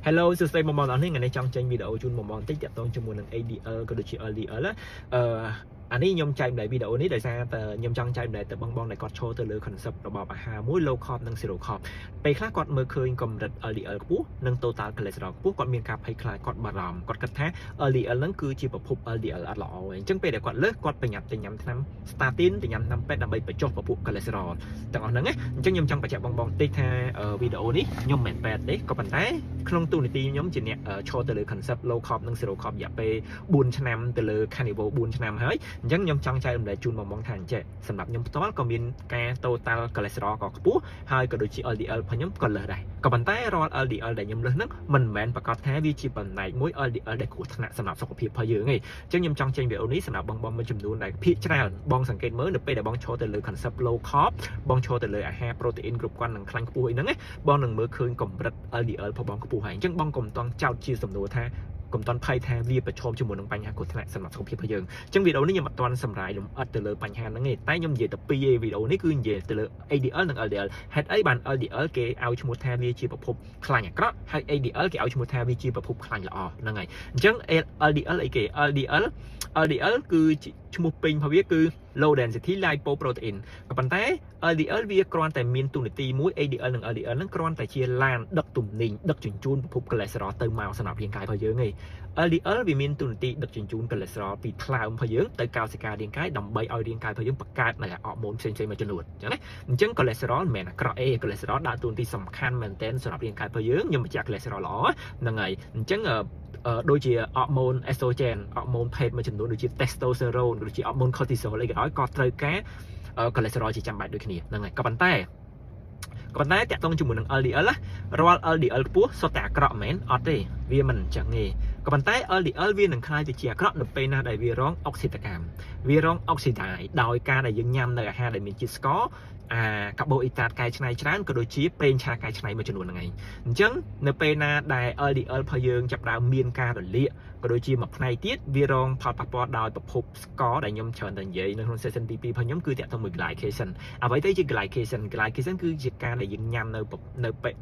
Hello សួស្តីបងប្អូនអរនេះថ្ងៃនេះចង់ចេញវីដេអូជូនបងប្អូនបន្តិចតាក់ទងជាមួយនឹង ADL ក៏ដូចជា LDL អានេះខ្ញុំចែកនៅវីដេអូនេះដោយសារតែខ្ញុំចង់ចែកនៅតែបងប្អូនដែលគាត់ឈរទៅលើ concept របស់អាហារមួយ low carb និង zero carb ពេលខ្លះគាត់មើលឃើញកម្រិត LDL ខ្ពស់និង total cholesterol ខ្ពស់គាត់មានការភ័យខ្លាចគាត់បារម្ភគាត់គិតថា LDL ហ្នឹងគឺជាប្រភព LDL អត់ល្អទេអញ្ចឹងពេលដែលគាត់លើសគាត់ប្រញាប់ទៅញ៉ាំថ្នាំ statin ទៅញ៉ាំថ្នាំពេទ្យដើម្បីបញ្ចុះប្រភព cholesterol ទាំងអស់ហ្នឹងណាអញ្ចឹងខ្ញុំចង់បញ្ជាក់បងប្អូនតិចថាវីដេអូនេះខ្ញុំមិនមែនពេទ្យទេក៏ប៉ុន្តែក្នុងទូនីតិខ្ញុំជាអ្នកឈរទៅលើ concept low carb និង zero carb រយៈពេល4ឆ្នាំទៅលើ carnivore 4ឆ្នាំហើយអញ្ចឹងខ្ញុំចង់ចែករំលែកជូនបងប្អូនថាអញ្ចឹងសម្រាប់ខ្ញុំផ្ទាល់ក៏មានការ total cholesterol ក៏ខ្ពស់ហើយក៏ដូចជា LDL របស់ខ្ញុំក៏លើសដែរក៏ប៉ុន្តែរាល់ LDL ដែលខ្ញុំលើសហ្នឹងមិនមែនប្រកាសថាវាជាចំណែកមួយ LDL ដែលគ្រោះថ្នាក់សម្រាប់សុខភាពរបស់យើងទេអញ្ចឹងខ្ញុំចង់ចេញវីដេអូនេះសម្រាប់បងប្អូនមួយចំនួនដែលភាគច្រើនបងសង្កេតមើលនៅពេលដែលបងឈរទៅលើ concept low carb បងឈរទៅលើអាហារ protein គ្រប់គ្រាន់និងខ្លាញ់ខ្ពស់អីហ្នឹងបងនឹងមើលឃើញកម្រិត LDL របស់បងខ្ពស់ហើយអញ្ចឹងបងកុំតង់ចោទជាសំណួរថាកុំតន់ភ័យថាវាប្រឈមជាមួយនឹងបញ្ហាគ្រោះថ្នាក់សម្រាប់សុខភាពរបស់យើងអញ្ចឹងវីដេអូនេះខ្ញុំអត់ទាន់សម្រាយលម្អិតទៅលើបញ្ហាហ្នឹងទេតែខ្ញុំនិយាយតែពីរវីដេអូនេះគឺនិយាយទៅលើ ADL និង LDL ហេតុអីបាន LDL គេឲ្យឈ្មោះថាវាជាប្រភពខ្លាញ់អាក្រក់ហើយ ADL គេឲ្យឈ្មោះថាវាជាប្រភពខ្លាញ់ល្អហ្នឹងហើយអញ្ចឹង LDL អីគេ LDL គឺឈ្មោះពេញរបស់វាគឺ low density lipoprotein ក៏ប៉ុន្តែ LDL វាគ្រាន់តែមានទូនាទីមួយ ADL និង LDL ហ្នឹងគ្រាន់តែជាឡានដឹកទំនិញដឹកជញ្ជូនប្រភព cholesterol ទៅមកសម្រាប់រាងកាយរបស់យើងឯង LDL វាមានទូនាទីដឹកជញ្ជូន cholesterol ពីថ្លើមរបស់យើងទៅកោសិការាងកាយដើម្បីឲ្យរាងកាយរបស់យើងបង្កើតនៅអរម៉ូនផ្សេងៗមួយចំនួនអញ្ចឹងណាអញ្ចឹង cholesterol មិនមែនអាក្រក់ទេ cholesterol ដើរតួនាទីសំខាន់មែនទែនសម្រាប់រាងកាយរបស់យើងខ្ញុំបញ្ជាក់ cholesterol ល្អហ្នឹងហើយអញ្ចឹងដូចជាអរម៉ូន estrogen អរម៉ូនភេទមួយចំនួនដូចជា testosterone ដូចជាអរម៉ូន cortisol អីក៏ដោយក៏ត្រូវការ cholesterol ជាចាំបាច់ដូចគ្នាហ្នឹងហើយក៏ប៉ុន្តែតាក់ទងជាមួយនឹង LDL រាល់ LDL ខ្ពស់សុទ្ធតែអាក្រក់មែនអត់ទេវាមិនអញ្ចឹងទេក៏ប៉ុន្តែ LDL វានឹងក្លាយទៅជាអាក្រក់នៅពេលណាដែលវារងអុកស៊ីតកម្មវារងអុកស៊ីដាយដោយការដែលយើងញ៉ាំនៅអាហារដែលមានជាតិស្ករកាបូអ៊ីតាតកែច្នៃច្រើនក៏ដូចជាប្រេងឆាកែច្នៃមួយចំនួនហ្នឹងឯងអញ្ចឹងនៅពេលណាដែល LDL របស់យើងចាប់ផ្ដើមមានការរលាកក៏ដូចជាមួយផ្នែកទៀតវារងផលប៉ះពាល់ដោយប្រភពស្ករដែលខ្ញុំច្រើនតែនិយាយនៅក្នុង session ទី2របស់ខ្ញុំគឺតាក់ទងមួយ glycation អ្វីទៅជា glycation គឺជាការដែលយើងញ៉ាំនៅ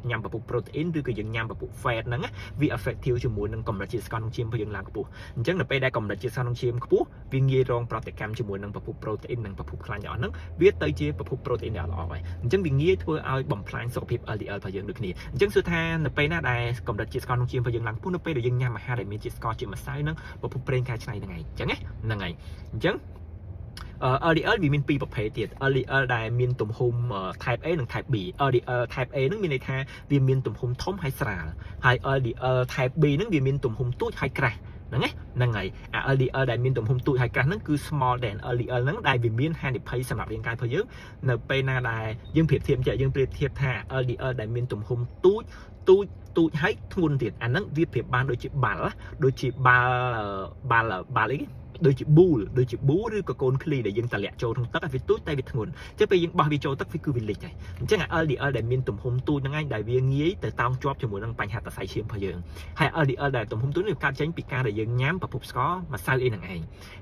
ញ៉ាំប្រភព protein ឬក៏យើងញ៉ាំប្រភព fat ហ្នឹងវា effective ជាមួយនឹងកម្រិតជាតិស្ករក្នុងឈាមរបស់យើងឡើងខ្ពស់អញ្ចឹងនៅពេលដែលកម្រិតជាតិស្ករក្នុងឈាមខ្ពស់វាងាយរងប្រតិកម្មជាមួយនឹងប្រភព protein និងប្រភពខ្លាញ់ល្អហ្នឹងវាទៅជាប្រភព protein ដែលល្អហើយអញ្ចឹងវាងាយធ្វើឲ្យបំផ្លាញសុខភាព LDL របស់យើងដូចគ្នាអញ្ចឹងសួរថានៅពេលណាដែលកម្រិតជាតិស្ករក្នុងឈាមរបស់យើងឡើងខ្ពស់នៅពេលដែលយើងញ៉ាំអាហារដែលមានជាតិស្ករជាម្សៅហ្នឹងប្រភពប្រេងកែច្នៃហ្នឹងឯងអញ្ចឹងហ្នឹងហើយអញ្ចឹងLDL វាមានពីរប្រភេទទៀត LDL ដែលមានទំហំ type A និង type B LDL type A ហ្នឹងមានន័យថាវាមានទំហំធំហើយស្រាលហើយ LDL type B ហ្នឹងវាមានទំហំទូចហើយក្រាស់ហ្នឹងហើយLDL ដែលមានទំហំទូចហើយក្រាស់ហ្នឹងគឺ small than LDL ហ្នឹងដែលវាមានហានិភ័យសម្រាប់រាងកាយរបស់យើងនៅពេលណាដែលយើងប្រៀបធៀបថា LDL ដែលមានទំហំទូចហើយធ្ងន់ទៀតអាហ្នឹងវាប្រៀបបានដូចជាបាល់អីដូចជាប៊ូលឬក៏កូនឃ្លីដែលយើងតម្លាក់ចូលក្នុងទឹកវាទូចតែវាធ្ងន់អញ្ចឹងពេលយើងបោះវាចូលទឹកវាគឺវាលិចហើយអញ្ចឹង LDL ដែលមានទំហំទូចហ្នឹងឯងដែលវាងាយទៅតោងជាប់ជាមួយនឹងបញ្ហាសរសៃឈាមរបស់យើងហើយ LDL ដែលទំហំទូចនេះកើតចេញពីការដែលយើងញ៉ាំប្រភពស្ករម្សៅអីហ្នឹងឯង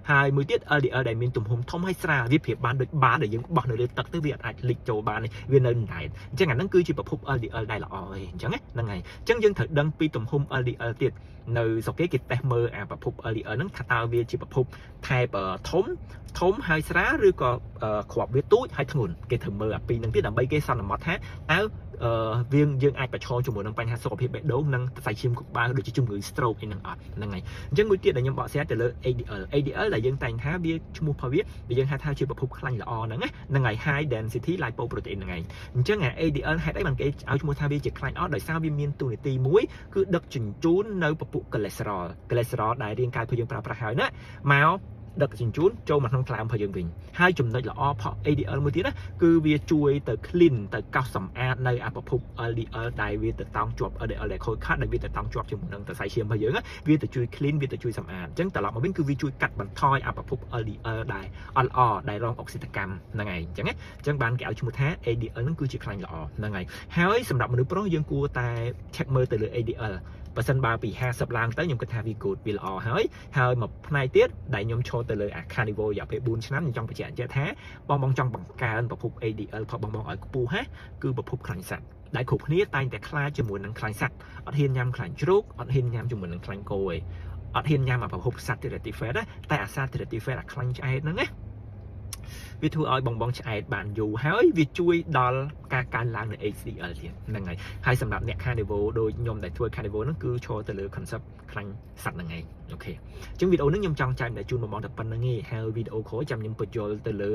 ហើយមួយទៀត LDL ដែលមានទំហំធំហើយស្រាលវាប្រៀបបានដូចបាល់ដែលយើងបោះនៅលើទឹកទៅវាអាចលិចចូលបានវានៅដដែលអញ្ចឹងអាហ្នឹងគឺជាប្រភព LDL ដែលល្អឯងអញ្ចឹងហ្នឹងហើយអញ្ចឹងយើងត្រូវដឹងពីទំហំ LDL ទៀតនៅស្រុកគេតេស្តមើលប្រភព LDL ហ្នឹងថាតើវាជាប្រភពថែបធំហើយស្រាលឬក៏គ្រាប់វាទូចហើយធ្ងន់គេត្រូវមើលអាពីរហ្នឹងទៀតដើម្បីគេសន្មត់ថាតើយើងអាចប្រឈមជាមួយនឹងបញ្ហាសុខភាពបេះដូងនិងសរសៃឈាមក្បាលដូចជាជំងឺ stroke អីហ្នឹងអត់ហ្នឹងហើយអញ្ចឹងមួយទៀតដែលខ្ញុំបកស្រាយទៅលើ ADL ដែលយើងតែងថាវាឈ្មោះរបស់វាយើងហៅថាជាប្រភពខ្លាញ់ល្អហ្នឹងហើយ high density lipoprotein ហ្នឹងឯងអញ្ចឹងADL ហេតុអីបានគេឲ្យឈ្មោះថាវាជាខ្លាញ់ល្អដោយសារវាមានតួនាទីមួយគឺដឹកជញ្ជូននៅពពុះ cholesterol ដែលរាងកាយរបស់យើងប្រើប្រាស់ហើយណាមកដឹកជញ្ជូនចូលមកក្នុងថ្លើមរបស់យើងវិញហើយចំណុចល្អផល ADL មួយទៀតណាគឺវាជួយទៅ clean ទៅកោសសម្អាតនៅប្រភព LDL ដែលវាទៅតោងជាប់ LDL ដែលខូចខាតដែលវាទៅតោងជាប់ជាមួយនឹងសរសៃឈាមរបស់យើងវាទៅជួយ clean វាទៅជួយសម្អាតអញ្ចឹងត្រឡប់មកវិញគឺវាជួយកាត់បន្ថយប្រភព LDL ដែលអត់ល្អដែលរងអុកស៊ីតកម្មហ្នឹងឯងអញ្ចឹងបានគេឲ្យឈ្មោះថា ADL ហ្នឹងគឺជាខ្លាញ់ល្អហ្នឹងហើយសម្រាប់មនុស្សប្រុសយើងគួរតែ check មើលទៅលើ ADL បើសិនបើពី50ឡើងទៅខ្ញុំគិតថាវា good វាល្អហើយមកផ្នែកទៀតដែលខ្ញុំឈរទៅលើអា carnivore រយៈពេល4ឆ្នាំខ្ញុំចង់បញ្ជាក់ថាបងចង់បង្កើនប្រភព ADL របស់បងឲ្យខ្ពស់គឺប្រភពខ្លាញ់សត្វ đại khủng ní tayแต่คล้ายจมูกนังคล้ายสัตว์อดเห็นยำคล้ายจุกอดเห็นยำจมูกนังคล้ายโกยอดเห็นยำมาประพบสัตว์ที่ติเฟสได้แต่อาสัตว์ที่ติเฟสคล้ายใจนั่นไงวิธีเอาบองใช้บานอยู่เฮ้ยวิช่วยดอลการล้างใน ACL เนี่ยนั่งไงให้สำหรับเนี่ยคาร์ดิโวโดยยมได้ช่วยคาร์ดิโวนั่นคือโชว์แต่เลยคอนเซ็ปต์ครั้งสัตว์นั่งไงโอเคจึงวิดีโอนั้นยมจองใจในจูนมองแต่ปันนั่งไงให้วิดีโอเขาจำยมประโยชน์แต่เลย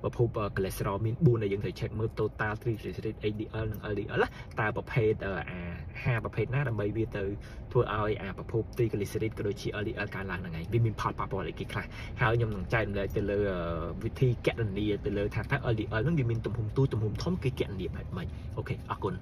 ประพบคอเลสเตอรอลมีบูนในยังเคยเช็คมือโตตาทรีสิต ADL นั่ง LDL ละแต่ประเภท5ประเภทหน้าดำใบวิดีโอทั่วเอาประพบทรีกลิเซริดก็โดยชี LDL การล้างนั่งไงวิมินพอดปาปออะไรกี่ครั้งให้ยมหนังใจเลยแต่เลยวิธีแกะดันดีแต่เลยทางถ้าLDL นั้นวิมินตุ่มหุ่มตู้ตุ่มหุ่มท้องกี่แกะเดียบแบบใหม่โอเคออกคน